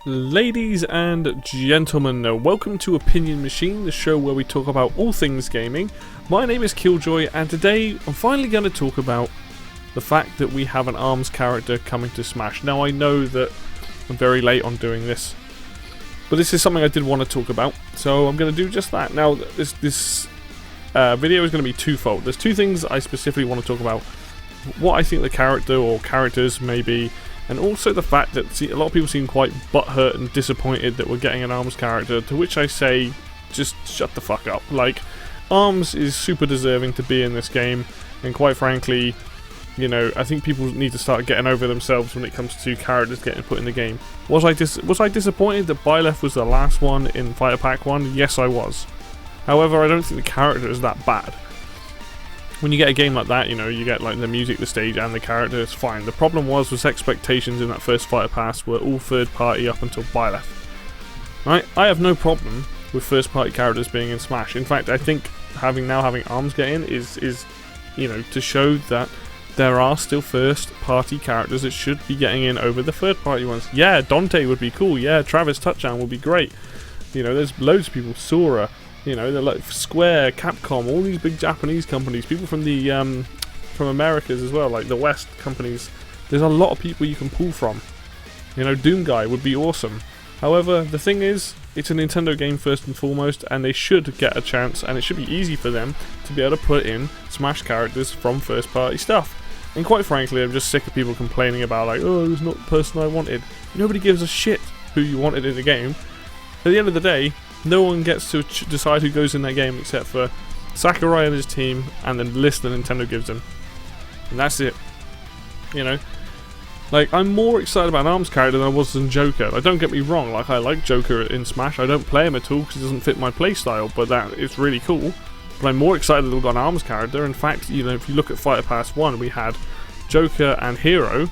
Ladies and gentlemen, welcome to Opinion Machine, the show where we talk about all things gaming. My name is Killjoy, and today I'm finally going to talk about the fact that we have an ARMS character coming to Smash. Now, I know that I'm very late on doing this, but this is something I did want to talk about, so I'm going to do just that. Now, this video is going to be twofold. There's two things I specifically want to talk about. What I think the character or characters may be, and also the fact that a lot of people seem quite butthurt and disappointed that we're getting an ARMS character, to which I say, just shut the fuck up. Like, ARMS is super deserving to be in this game, and quite frankly, you know, I think people need to start getting over themselves when it comes to characters getting put in the game. Was I disappointed that Byleth was the last one in Fighter Pack 1? Yes, I was. However, I don't think the character is that bad. When you get a game like that, you know, you get like the music, the stage, and the character, it's fine. The problem was expectations in that first Fighter Pass were all third party up until Byleth. Right? I have no problem with first party characters being in Smash. In fact, I think having ARMS get in is you know, to show that there are still first party characters that should be getting in over the third party ones. Yeah, Dante would be cool. Yeah, Travis Touchdown would be great. You know, there's loads of people. Sora. You know, they're like Square, Capcom, all these big Japanese companies, people from the from Americas as well, like the West companies. There's a lot of people you can pull from. You know, Doom Guy would be awesome. However, the thing is, it's a Nintendo game first and foremost, and they should get a chance, and it should be easy for them to be able to put in Smash characters from first party stuff. And quite frankly, I'm just sick of people complaining about like, oh, it's not the person I wanted. Nobody gives a shit who you wanted in the game. At the end of the day, no one gets to decide who goes in that game except for Sakurai and his team and the list that Nintendo gives them. And that's it. You know? Like, I'm more excited about an ARMS character than I was than Joker. Like, don't get me wrong, like, I like Joker in Smash. I don't play him at all because he doesn't fit my playstyle, but that is really cool. But I'm more excited that we've got an ARMS character. In fact, you know, if you look at Fighter Pass 1, we had Joker and Hero.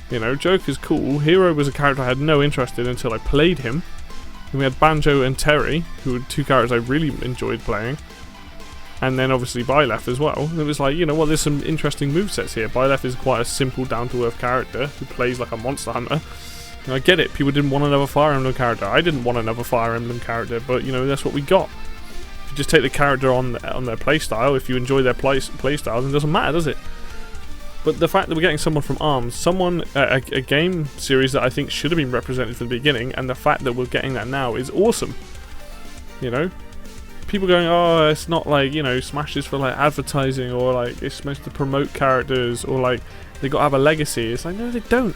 You know, Joker's cool. Hero was a character I had no interest in until I played him. And we had Banjo and Terry, who were two characters I really enjoyed playing. And then obviously Byleth as well. And it was like, you know what, there's some interesting movesets here. Byleth is quite a simple, down-to-earth character who plays like a monster hunter. And I get it, people didn't want another Fire Emblem character. I didn't want another Fire Emblem character, but you know, that's what we got. If you just take the character on their playstyle, if you enjoy their playstyle, then it doesn't matter, does it? But the fact that we're getting someone from ARMS, a game series that I think should have been represented from the beginning, and the fact that we're getting that now is awesome. You know? People going, oh, it's not like, you know, Smash is for like advertising, or like it's supposed to promote characters, or like they got to have a legacy. It's like, no, they don't.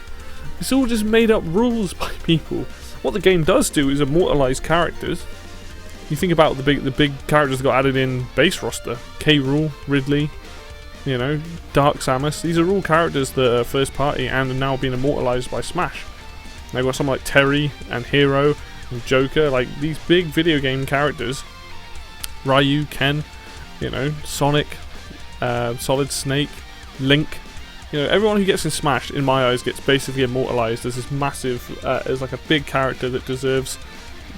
It's all just made up rules by people. What the game does do is immortalize characters. You think about the big characters that got added in base roster. K. Rool, Ridley, you know, Dark Samus. These are all characters that are first party and are now being immortalized by Smash. They've got someone like Terry and Hero and Joker, like these big video game characters. Ryu, Ken, you know, Sonic, Solid Snake, Link. You know, everyone who gets in Smash, in my eyes, gets basically immortalized as this massive, as like a big character that deserves,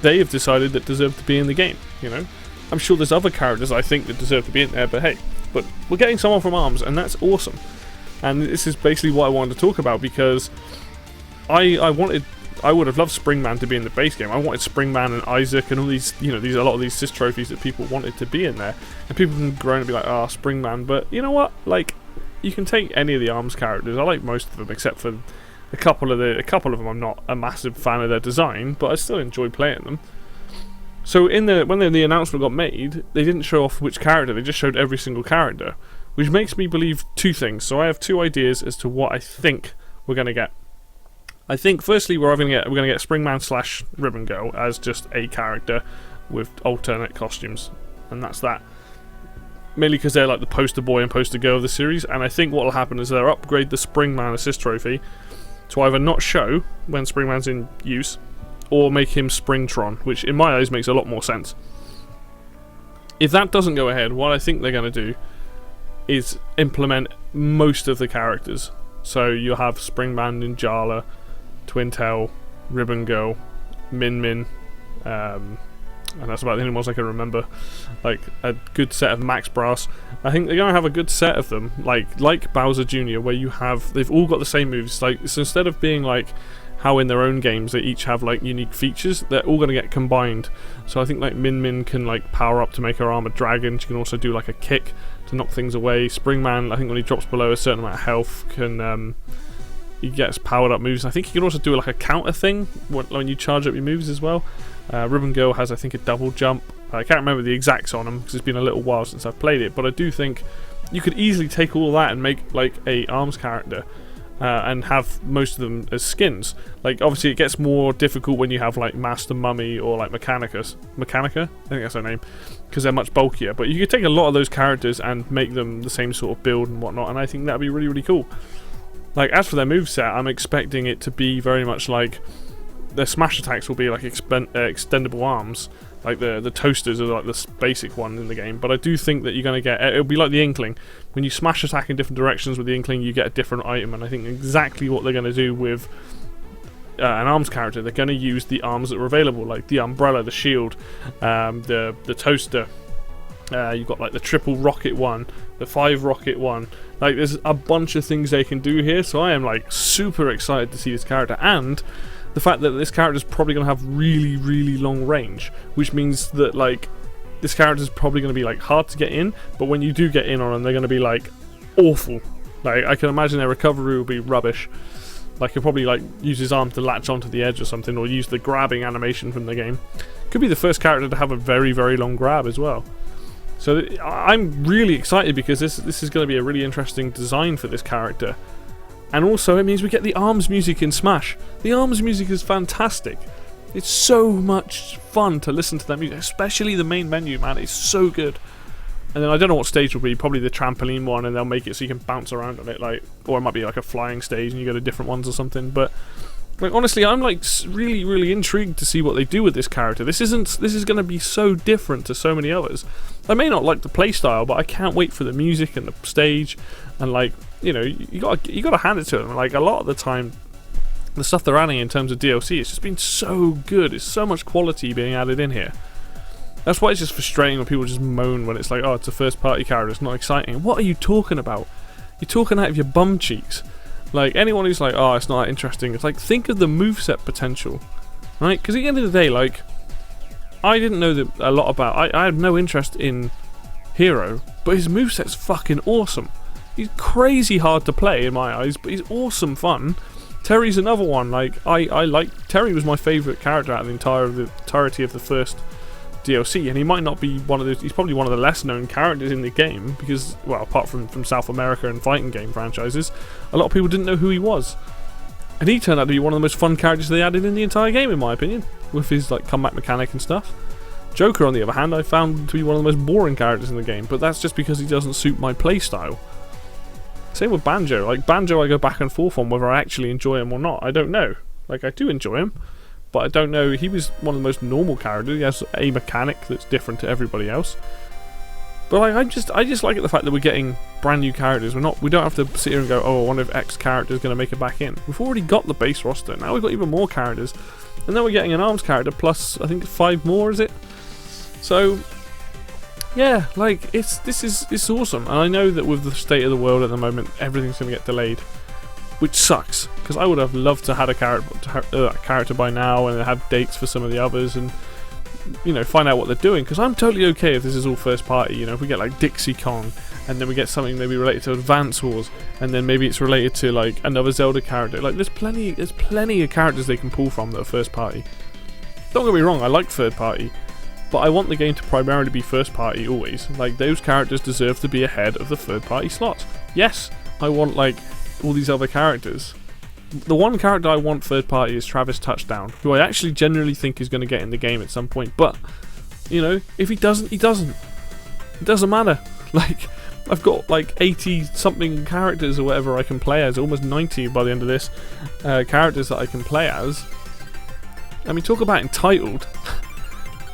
they have decided that deserve to be in the game, you know. I'm sure there's other characters I think that deserve to be in there, but hey. But we're getting someone from ARMS, and that's awesome. And this is basically what I wanted to talk about, because I would have loved Springman to be in the base game. I wanted Springman and Isaac and all these, you know, a lot of these Sys trophies that people wanted to be in there. And people can groan and be like, oh, Springman. But you know what? Like, you can take any of the ARMS characters. I like most of them, except for a couple of them. I'm not a massive fan of their design, but I still enjoy playing them. So when the announcement got made, they didn't show off which character, they just showed every single character, which makes me believe two things. So I have two ideas as to what I think we're going to get. I think firstly we're going to get Springman / Ribbon Girl as just a character with alternate costumes, and that's that. Mainly because they're like the poster boy and poster girl of the series, and I think what will happen is they'll upgrade the Springman Assist Trophy to either not show when Springman's in use, or make him Springtron, which in my eyes makes a lot more sense. If that doesn't go ahead, what I think they're going to do is implement most of the characters. So you'll have Springman, Ninjala, Twintel, Ribbon Girl, Min Min, and that's about the only ones I can remember. Like a good set of Max Brass. I think they're going to have a good set of them, like Bowser Jr., where they've all got the same moves. Like, so instead of being like how in their own games they each have like unique features. They're all going to get combined. So I think like Min can like power up to make her armor dragon. She can also do like a kick to knock things away. Springman, I think when he drops below a certain amount of health, can he gets powered up moves. I think he can also do like a counter thing when you charge up your moves as well. Ribbon Girl has, I think, a double jump. I can't remember the exacts on them because it's been a little while since I've played it, but I do think you could easily take all that and make like a ARMS character and have most of them as skins. Like obviously it gets more difficult when you have like Master Mummy or like Mechanica, I think that's her name, because they're much bulkier, but you could take a lot of those characters and make them the same sort of build and whatnot, and I think that'd be really, really cool. Like as for their moveset, I'm expecting it to be very much like their smash attacks will be like extendable arms. Like the toasters are like the basic one in the game, but I do think that you're going to get, it'll be like the Inkling. When you smash attack in different directions with the Inkling, you get a different item, and I think exactly what they're going to do with an arms character. They're going to use the arms that are available, like the umbrella, the shield, the toaster. You've got like the triple rocket one, the 5 rocket one. Like there's a bunch of things they can do here, so I am like super excited to see this character, and the fact that this character is probably going to have really, really long range, which means that like this character is probably going to be like hard to get in, but when you do get in on them, they're going to be like awful. Like I can imagine their recovery will be rubbish. Like he'll probably like use his arm to latch onto the edge or something, or use the grabbing animation from the game. Could be the first character to have a very, very long grab as well. So I'm really excited because this is going to be a really interesting design for this character. And also it means we get the ARMS music in Smash. The ARMS music is fantastic. It's so much fun to listen to that music, especially the main menu, man. It's so good. And then I don't know what stage will be, probably the trampoline one, and they'll make it so you can bounce around on it, like, or it might be like a flying stage and you go to different ones or something. But like honestly, I'm like really, really intrigued to see what they do with this character. This is going to be so different to so many others. I may not like the playstyle, but I can't wait for the music and the stage, and like, you know, you got to hand it to them. Like a lot of the time, the stuff they're adding in terms of DLC, it's just been so good. It's so much quality being added in here. That's why it's just frustrating when people just moan when it's like, oh, it's a first-party character, it's not exciting. What are you talking about? You're talking out of your bum cheeks. Like anyone who's like, oh, it's not that interesting, it's like, think of the moveset potential, right? Because at the end of the day, like, I didn't know that a lot about. I had no interest in Hero, but his moveset's fucking awesome. He's crazy hard to play in my eyes, but he's awesome fun. Terry's another one. Like I like Terry was my favourite character out of the entirety of the first DLC, and he might not be one of those. He's probably one of the less known characters in the game because, well, apart from South America and fighting game franchises, a lot of people didn't know who he was. And he turned out to be one of the most fun characters they added in the entire game, in my opinion, with his like comeback mechanic and stuff. Joker, on the other hand, I found to be one of the most boring characters in the game, but that's just because he doesn't suit my playstyle. Same with Banjo. Like Banjo, I go back and forth on whether I actually enjoy him or not. I don't know. Like I do enjoy him, but I don't know. He was one of the most normal characters. He has a mechanic that's different to everybody else. But like, I just like the fact that we're getting brand new characters. We don't have to sit here and go, oh, I wonder if X character is going to make it back in. We've already got the base roster. Now we've got even more characters, and then we're getting an ARMS character plus I think 5 more. Is it? So yeah, like it's awesome. And I know that with the state of the world at the moment, everything's going to get delayed, which sucks because I would have loved to have a character by now and have dates for some of the others and, you know, find out what they're doing, because I'm totally okay if this is all first party. You know, if we get like Dixie Kong and then we get something maybe related to Advance Wars and then maybe it's related to like another Zelda character. Like there's plenty of characters they can pull from that are first party. Don't get me wrong, I like third party, but I want the game to primarily be first party always. Like those characters deserve to be ahead of the third party slots. Yes, I want like all these other characters. The one character I want third party is Travis Touchdown, who I actually genuinely think is going to get in the game at some point. But, you know, if he doesn't, he doesn't. It doesn't matter. Like, I've got like 80 something characters or whatever I can play as, almost 90 by the end of this, characters that I can play as. I mean, talk about entitled.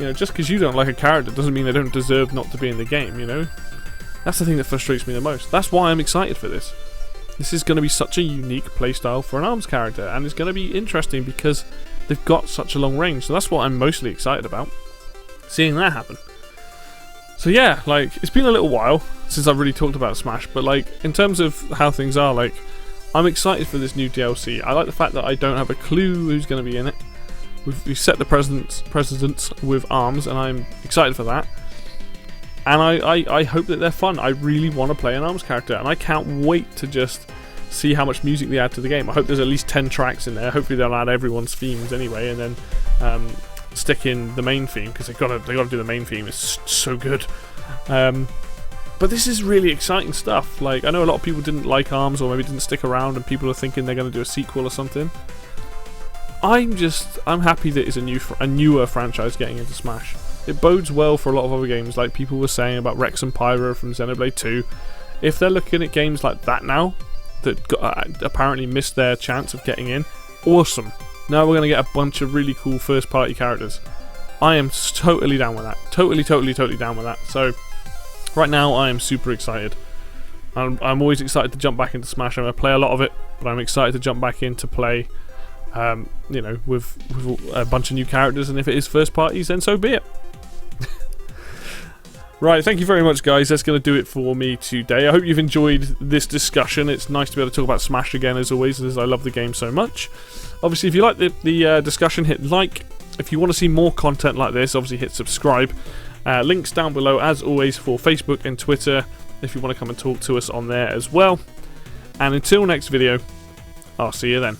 You know, just because you don't like a character doesn't mean they don't deserve not to be in the game, you know? That's the thing that frustrates me the most. That's why I'm excited for this. This is going to be such a unique playstyle for an ARMS character, and it's going to be interesting because they've got such a long range. So that's what I'm mostly excited about, seeing that happen. So yeah, like, it's been a little while since I've really talked about Smash, but like, in terms of how things are, like, I'm excited for this new DLC. I like the fact that I don't have a clue who's going to be in it. We've set the precedents with arms, and I'm excited for that. And I hope that they're fun. I really want to play an arms character, and I can't wait to just see how much music they add to the game. I hope there's at least 10 tracks in there. Hopefully they'll add everyone's themes anyway, and then stick in the main theme, because they gotta do the main theme. It's so good. But this is really exciting stuff. Like, I know a lot of people didn't like ARMS, or maybe didn't stick around, and people are thinking they're going to do a sequel or something. I'm happy that it's a newer franchise getting into Smash. It bodes well for a lot of other games, like people were saying about Rex and Pyro from Xenoblade 2. If they're looking at games like that now, that apparently missed their chance of getting in, awesome. Now we're going to get a bunch of really cool first-party characters. I am totally down with that. Totally down with that. So, right now I am super excited. I'm always excited to jump back into Smash. I'm going to play a lot of it, but I'm excited to jump back in to play, you know, with a bunch of new characters, and if it is first parties, then so be it. Right, thank you very much, guys. That's going to do it for me today. I hope you've enjoyed this discussion. It's nice to be able to talk about Smash again, as always, as I love the game so much. Obviously, if you like the discussion, hit like. If you want to see more content like this, obviously hit subscribe. Links down below, as always, for Facebook and Twitter, if you want to come and talk to us on there as well. And until next video, I'll see you then.